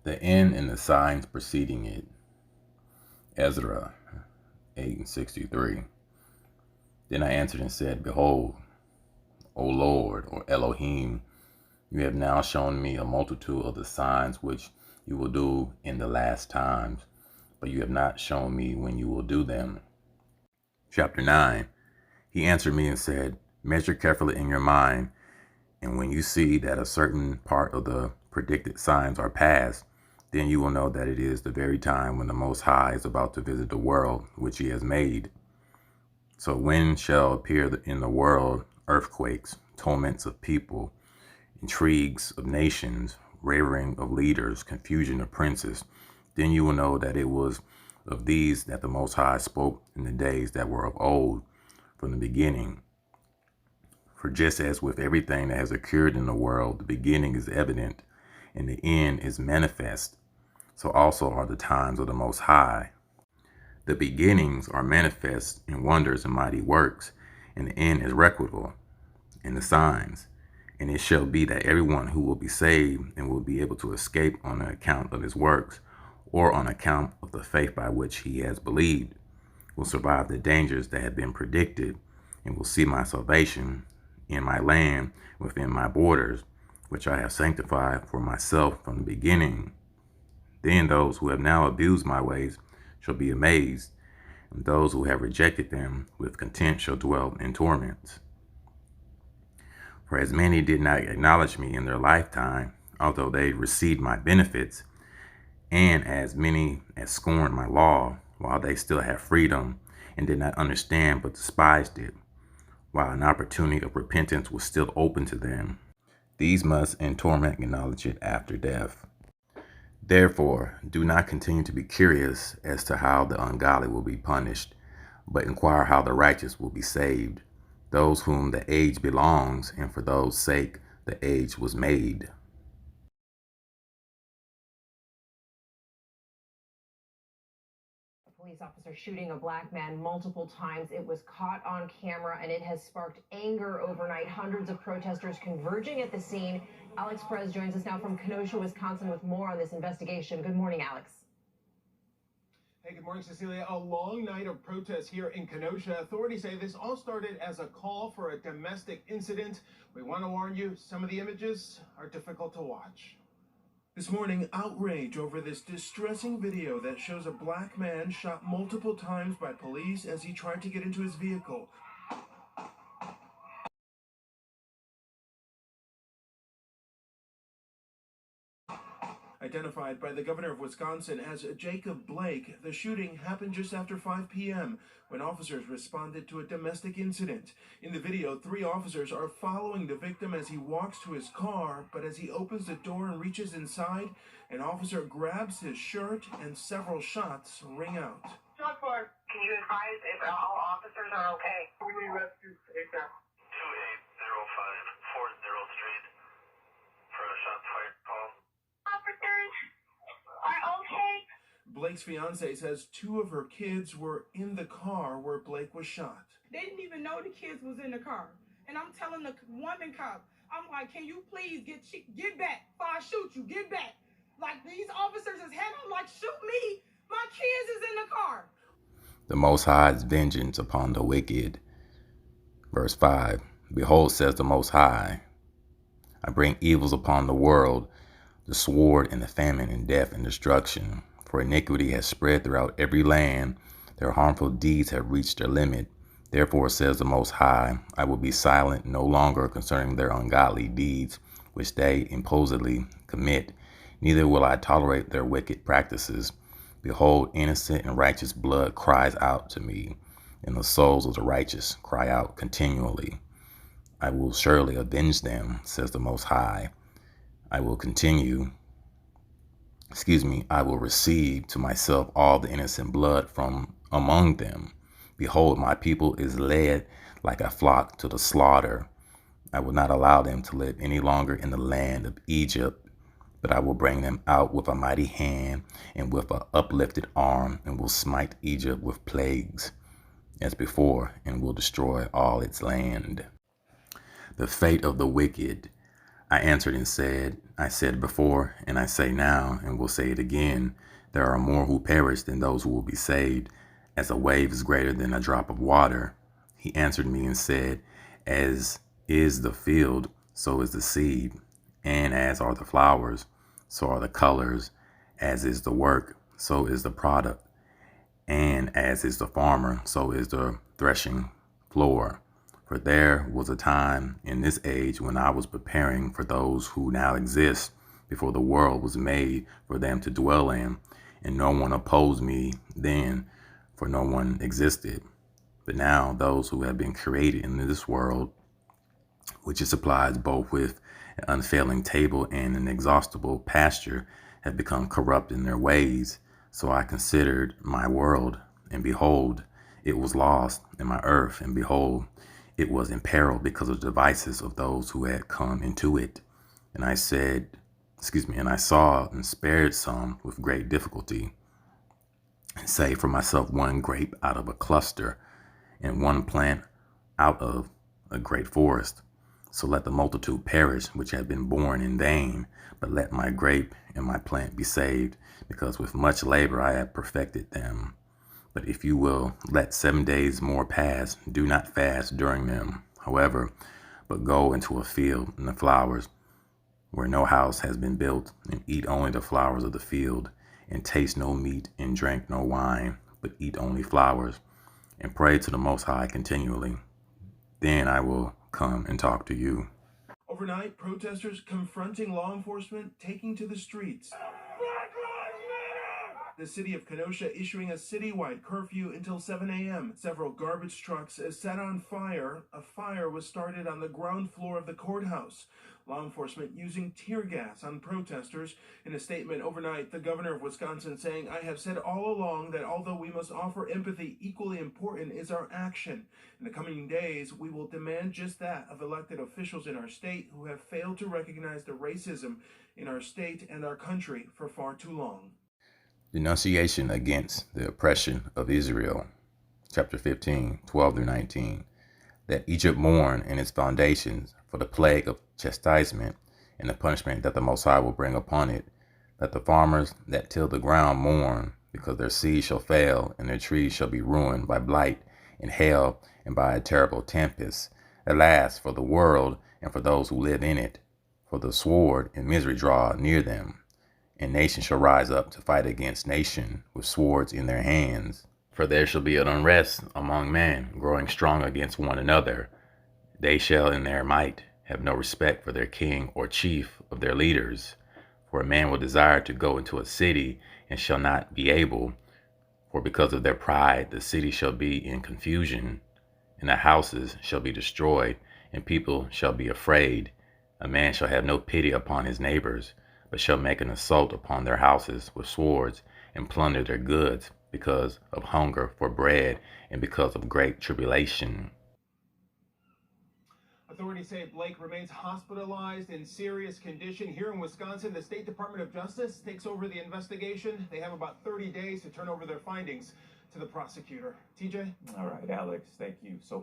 the end and the signs preceding it. Ezra 8:63. Then I answered and said, Behold, O Lord, or Elohim, you have now shown me a multitude of the signs which you will do in the last times, but you have not shown me when you will do them. Chapter 9. He answered me and said, Measure carefully in your mind, and when you see that a certain part of the predicted signs are past, then you will know that it is the very time when the Most High is about to visit the world which he has made. So when shall appear in the world earthquakes, torments of people, intrigues of nations, wavering of leaders, confusion of princes, then you will know that it was of these that the Most High spoke in the days that were of old, from the beginning. For just as with everything that has occurred in the world, the beginning is evident, and the end is manifest, so also are the times of the Most High. The beginnings are manifest in wonders and mighty works, and the end is requable in the signs. And it shall be that everyone who will be saved and will be able to escape on account of his works, or on account of the faith by which he has believed, will survive the dangers that have been predicted, and will see my salvation in my land within my borders, which I have sanctified for myself from the beginning. Then those who have now abused my ways shall be amazed, and those who have rejected them with contempt shall dwell in torments. For as many did not acknowledge me in their lifetime, although they received my benefits, and as many as scorned my law, while they still had freedom, and did not understand but despised it, while an opportunity of repentance was still open to them, these must in torment acknowledge it after death. Therefore, do not continue to be curious as to how the ungodly will be punished, but inquire how the righteous will be saved, those whom the age belongs, and for those sake the age was made. A police officer shooting a black man multiple times. It was caught on camera, and it has sparked anger overnight. Hundreds of protesters converging at the scene. Alex Perez joins us now from Kenosha, Wisconsin, with more on this investigation. Good morning, Alex. Hey, good morning, Cecilia. A long night of protests here in Kenosha. Authorities say this all started as a call for a domestic incident. We want to warn you, some of the images are difficult to watch. This morning, outrage over this distressing video that shows a black man shot multiple times by police as he tried to get into his vehicle. Identified by the governor of Wisconsin as Jacob Blake, the shooting happened just after 5 p.m. when officers responded to a domestic incident. In the video, 3 officers are following the victim as he walks to his car, but as he opens the door and reaches inside, an officer grabs his shirt and several shots ring out. Shot fired. Can you advise if all officers are okay? We need rescue ASAP. 2805 40th Street for a shot fired call. Officers are okay. Blake's fiance says 2 of her kids were in the car where Blake was shot. They didn't even know the kids was in the car. And I'm telling the woman cop, I'm like, can you please get back before I shoot you, get back. Like, these officers is head, I'm like, shoot me, my kids is in the car. The Most High's vengeance upon the wicked. Verse 5. Behold, says the Most High, I bring evils upon the world, the sword and the famine and death and destruction. For iniquity has spread throughout every land. Their harmful deeds have reached their limit. Therefore, says the Most High, I will be silent no longer concerning their ungodly deeds, which they imposedly commit. Neither will I tolerate their wicked practices. Behold, innocent and righteous blood cries out to me, and the souls of the righteous cry out continually. I will surely avenge them, says the Most High. I will receive to myself all the innocent blood from among them. Behold, my people is led like a flock to the slaughter. I will not allow them to live any longer in the land of Egypt, but I will bring them out with a mighty hand and with an uplifted arm, and will smite Egypt with plagues as before, and will destroy all its land. The fate of the wicked. I answered and said, I said before, and I say now, and will say it again, there are more who perish than those who will be saved, as a wave is greater than a drop of water. He answered me and said, as is the field, so is the seed, and as are the flowers, so are the colors, as is the work, so is the product, and as is the farmer, so is the threshing floor. For there was a time in this age when I was preparing for those who now exist before the world was made for them to dwell in, and no one opposed me then, for no one existed. But now those who have been created in this world, which it supplies both with an unfailing table and an inexhaustible pasture, have become corrupt in their ways. So I considered my world, and behold, it was lost, and my earth, and behold, it was in peril because of the devices of those who had come into it. And I saw and spared some with great difficulty, and saved for myself one grape out of a cluster, and one plant out of a great forest. So let the multitude perish which had been born in vain, but let my grape and my plant be saved, because with much labor I have perfected them. But if you will let 7 days more pass, do not fast during them, however, but go into a field in the flowers, where no house has been built, and eat only the flowers of the field, and taste no meat, and drink no wine, but eat only flowers, and pray to the Most High continually. Then I will come and talk to you. Overnight, protesters confronting law enforcement, taking to the streets. The city of Kenosha issuing a citywide curfew until 7 a.m. Several garbage trucks set on fire. A fire was started on the ground floor of the courthouse. Law enforcement using tear gas on protesters. In a statement overnight, the governor of Wisconsin saying, I have said all along that although we must offer empathy, equally important is our action. In the coming days, we will demand just that of elected officials in our state who have failed to recognize the racism in our state and our country for far too long. Denunciation against the oppression of Israel. Chapter 15, 12 through 19. That Egypt mourn in its foundations for the plague of chastisement and the punishment that the Most High will bring upon it. That the farmers that till the ground mourn, because their seed shall fail, and their trees shall be ruined by blight and hail and by a terrible tempest. Alas, for the world and for those who live in it, for the sword and misery draw near them. And nation shall rise up to fight against nation with swords in their hands. For there shall be an unrest among men, growing strong against one another. They shall in their might have no respect for their king or chief of their leaders. For a man will desire to go into a city and shall not be able. For because of their pride the city shall be in confusion, and the houses shall be destroyed, and people shall be afraid. A man shall have no pity upon his neighbors, but shall make an assault upon their houses with swords, and plunder their goods, because of hunger for bread, and because of great tribulation. Authorities say Blake remains hospitalized in serious condition. Here in Wisconsin, the State Department of Justice takes over the investigation. They have about 30 days to turn over their findings to the prosecutor. TJ? All right, Alex, thank you so much.